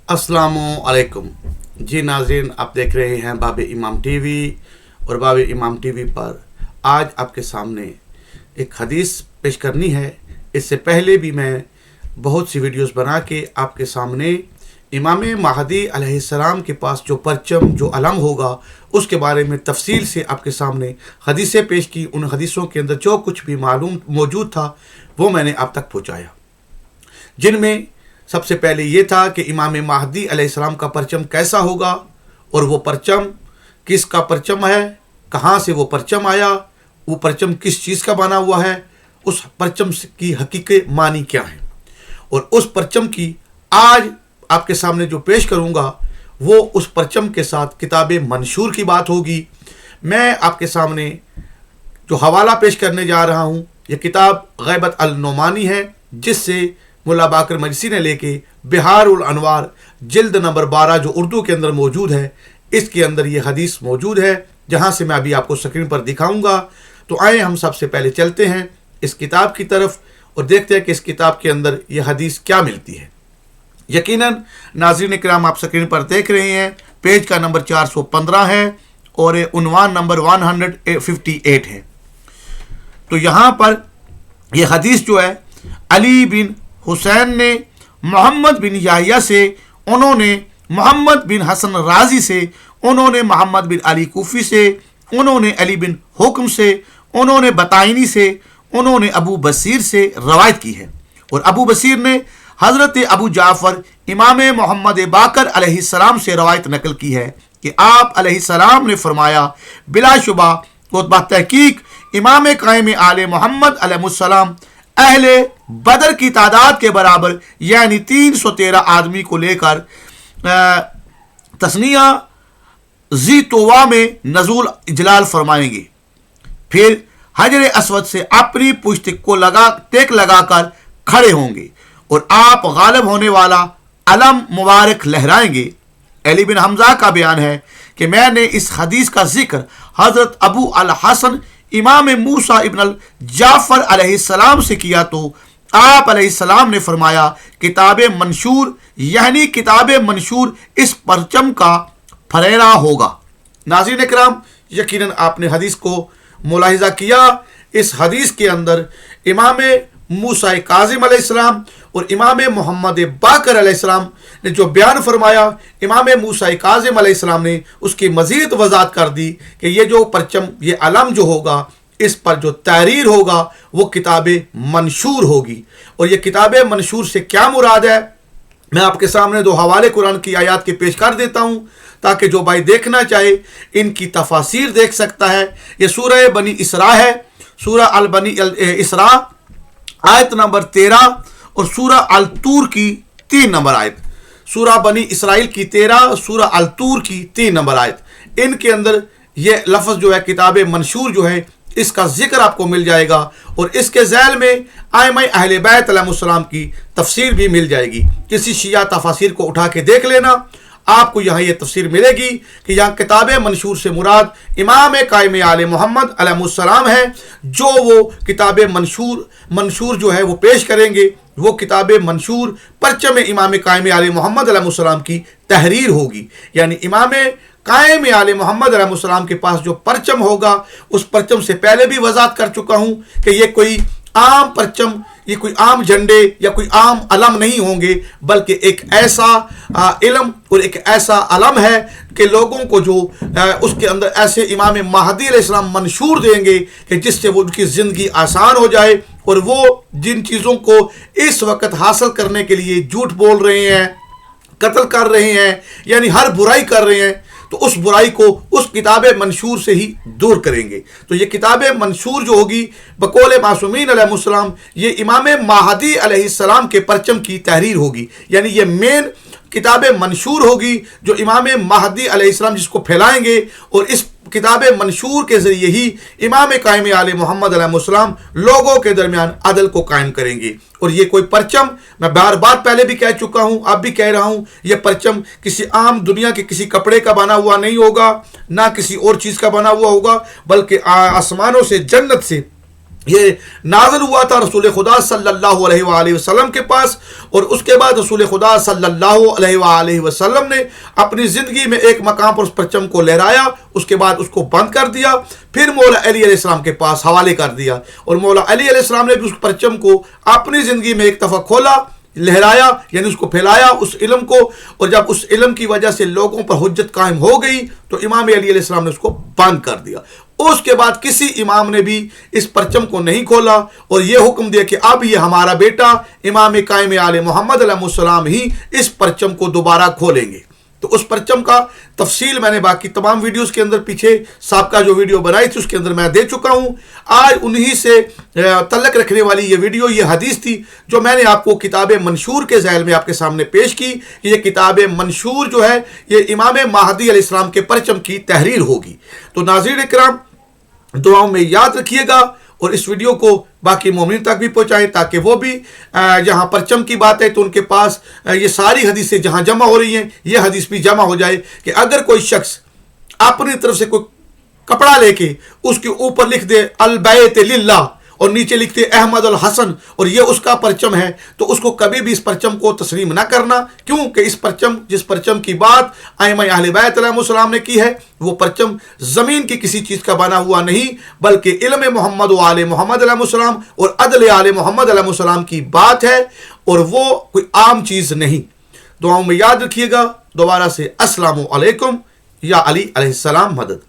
अस्सलामु अलैकुम। जी नाज़रीन, आप देख रहे हैं बाब इमाम टीवी और बाब इमाम टीवी पर आज आपके सामने एक हदीस पेश करनी है। इससे पहले भी मैं बहुत सी वीडियोस बना के आपके सामने इमाम महदी अलैहिस्सलाम के पास जो परचम जो अलम होगा उसके बारे में तफसील से आपके सामने हदीसें पेश की। उन हदीसों के अंदर जो कुछ भी मालूम मौजूद था वो मैंने आप तक पहुँचाया, जिनमें सबसे पहले ये था कि इमाम महदी अलैहिस्सलाम का परचम कैसा होगा और वो परचम किसका परचम है, कहाँ से वो परचम आया, वो परचम किस चीज़ का बना हुआ है, उस परचम की हकीकत मानी क्या है। और उस परचम की आज आपके सामने जो पेश करूँगा वो उस परचम के साथ किताब मंशूर की बात होगी। मैं आपके सामने जो हवाला पेश करने जा रहा हूँ ये किताब गैबत अल नुमानी है, जिससे मुल्ला बाकर मजसी ने लेके बिहार उल अनवार जिल्द नंबर 12 जो उर्दू के अंदर मौजूद है, इसके अंदर ये हदीस मौजूद है, जहाँ से मैं अभी आपको स्क्रीन पर दिखाऊंगा। तो आए हम सबसे पहले चलते हैं इस किताब की तरफ और देखते हैं कि इस किताब के अंदर ये हदीस क्या मिलती है। यकीनन नाज़रीन किराम, आप स्क्रीन पर देख रहे हैं, पेज का नंबर 415 है और उन्वान नंबर 158 है। तो यहाँ पर यह हदीस जो है अली बिन हुसैन ने मोहम्मद बिन याहिया से, उन्होंने मोहम्मद बिन हसन राजी से, उन्होंने मोहम्मद बिन अली कूफी से, उन्होंने अली बिन हुक्म से, उन्होंने बताइनी से, उन्होंने अबू बसीर से रवायत की है। और अबू बसीर ने हज़रत अबू जाफ़र इमाम मोहम्मद बाकर अलैहिस्सलाम से रवायत नकल की है कि आप अलैहिस्सलाम ने फरमाया, बिलाशुबा तहकीक इमाम कायम आले मोहम्मद अलैहिस्सलाम अहले बदर की तादाद के बराबर यानी 313 आदमी को लेकर तस्निया जी तोवा में नजूल इजलाल फरमाएंगे। फिर हजर असवद से अपनी पुश्त को टेक लगाकर खड़े होंगे और आप गालिब होने वाला अलम मुबारक लहराएंगे। अली बिन हमजा का बयान है कि मैंने इस हदीस का जिक्र हजरत अबू अल हसन इमाम मूसा इब्न अल जाफ़र अलैहिस्सलाम से किया तो आप अलैहिस्सलाम ने फरमाया, किताब मंशूर यानी किताब मंशूर इस परचम का फरेरा होगा। नाज़रीन इकराम, यकीनन आपने हदीस को मुलाहिज़ा किया। इस हदीस के अंदर इमाम मूसा काज़िम अलैहिस्सलाम और इमाम मोहम्मद बाकर अलैहिस्सलाम ने जो बयान फरमाया, इमाम मूसा काज़िम अलैहिस्सलाम ने उसकी मज़ीद वज़ाहत कर दी कि ये जो परचम ये अलम जो होगा इस पर जो तहरीर होगा वो किताब मंशूर होगी। और ये किताब मंशूर से क्या मुराद है, मैं आपके सामने दो हवाले कुरान की आयत के पेश कर देता हूँ ताकि जो भाई देखना चाहे इनकी तफासीर देख सकता है। ये सूरह बनी इसरा है, सूरह अल बनी इसरा आयत नंबर 13 और सूरह अल तूर की 3 नंबर आयत, सूरह बनी इसराइल की 13, सूरह अल तूर की 3 नंबर आयत। इनके अंदर ये लफ्ज़ जो है किताब मंशूर जो है इसका जिक्र आपको मिल जाएगा और इसके ज़ैल में आइम्मा अहले बैत अलैहिस्सलाम की तफसीर भी मिल जाएगी। किसी शिया तफासीर को उठा के देख लेना, आपको यहाँ ये तफसीर मिलेगी कि यहाँ किताब मंशूर से मुराद इमाम कायम आले मोहम्मद अलैहिस्सलाम है। जो वो किताब मंशूर जो है वो पेश करेंगे, वो किताब मंशूर परचम इमाम कायम आले मोहम्मद अलैहिस्सलाम की तहरीर होगी। यानी इमाम कायम आले मोहम्मद अलैहिस्सलाम के पास जो परचम होगा उस परचम से पहले भी वजाहत कर चुका हूँ कि ये कोई आम परचम, ये कोई आम झंडे या कोई आम अलम नहीं होंगे, बल्कि एक ऐसा इल्म और एक ऐसा अलम है कि लोगों को जो उसके अंदर ऐसे इमाम महदी अलैहिस्सलाम मंशूर देंगे कि जिससे वो उनकी ज़िंदगी आसान हो जाए और वो जिन चीज़ों को इस वक्त हासिल करने के लिए झूठ बोल रहे हैं, कत्ल कर रहे हैं, यानी हर बुराई कर रहे हैं, तो उस बुराई को उस किताब मंशूर से ही दूर करेंगे। तो ये किताब मंशूर जो होगी बकौल मासूमीन अलैहिस्सलाम ये इमाम महदी अलैहिस्सलाम के परचम की तहरीर होगी। यानी ये मेन किताब मंशूर होगी जो इमाम महदी अलैहिस्सलाम जिसको फैलाएंगे और इस किताब मंशूर के ज़रिए ही इमाम कायम आले मोहम्मद अलैहिस्सलाम लोगों के दरमियान अदल को कायम करेंगे। और ये कोई परचम, मैं बार बार पहले भी कह चुका हूँ, अब भी कह रहा हूँ, ये परचम किसी आम दुनिया के किसी कपड़े का बना हुआ नहीं होगा, ना किसी और चीज़ का बना हुआ होगा, बल्कि आसमानों से, जन्नत से یہ نازل ہوا تھا رسول خدا صلی اللہ علیہ وآلہ وسلم کے پاس، اور اس کے بعد رسول خدا صلی اللہ علیہ وآلہ وسلم نے اپنی زندگی میں ایک مقام پر اس پرچم کو لہرایا، اس کے بعد اس کو بند کر دیا، پھر مولا علی علیہ السلام کے پاس حوالے کر دیا، اور مولا علی علیہ السلام نے بھی اس پرچم کو اپنی زندگی میں ایک دفعہ کھولا، لہرایا، یعنی اس کو پھیلایا اس علم کو، اور جب اس علم کی وجہ سے لوگوں پر حجت قائم ہو گئی تو امام علی علیہ السلام نے اس کو بند کر دیا۔ اس کے بعد کسی امام نے بھی اس پرچم کو نہیں کھولا اور یہ حکم دیا کہ اب یہ ہمارا بیٹا امام قائم آل محمد علیہ السلام ہی اس پرچم کو دوبارہ کھولیں گے۔ تو اس پرچم کا تفصیل میں نے باقی تمام ویڈیوز کے اندر پیچھے سابقہ جو ویڈیو بنائی تھی اس کے اندر میں دے چکا ہوں۔ آج انہی سے تعلق رکھنے والی یہ ویڈیو، یہ حدیث تھی جو میں نے آپ کو کتاب منشور کے ذیل میں آپ کے سامنے پیش کی کہ یہ کتاب منشور جو ہے یہ امام مہدی علیہ السلام کے پرچم کی تحریر ہوگی۔ تو ناظرین اکرام، دعاؤں میں یاد رکھیے گا اور اس ویڈیو کو باقی مومنین تک بھی پہنچائیں تاکہ وہ بھی جہاں پرچم کی بات ہے تو ان کے پاس یہ ساری حدیثیں جہاں جمع ہو رہی ہیں یہ حدیث بھی جمع ہو جائے کہ اگر کوئی شخص اپنی طرف سے کوئی کپڑا لے کے اس کے اوپر لکھ دے البیت للہ اور نیچے لکھتے احمد الحسن اور یہ اس کا پرچم ہے تو اس کو کبھی بھی اس پرچم کو تسلیم نہ کرنا، کیونکہ اس پرچم جس پرچم کی بات ائمہ اہل بیت علیہ السلام نے کی ہے وہ پرچم زمین کی کسی چیز کا بنا ہوا نہیں بلکہ علم محمد و آل محمد علیہ السلام اور عدل آل محمد علیہ السلام کی بات ہے اور وہ کوئی عام چیز نہیں۔ دعاؤں میں یاد رکھیے گا۔ دوبارہ سے السلام علیکم، یا علی علیہ السلام مدد۔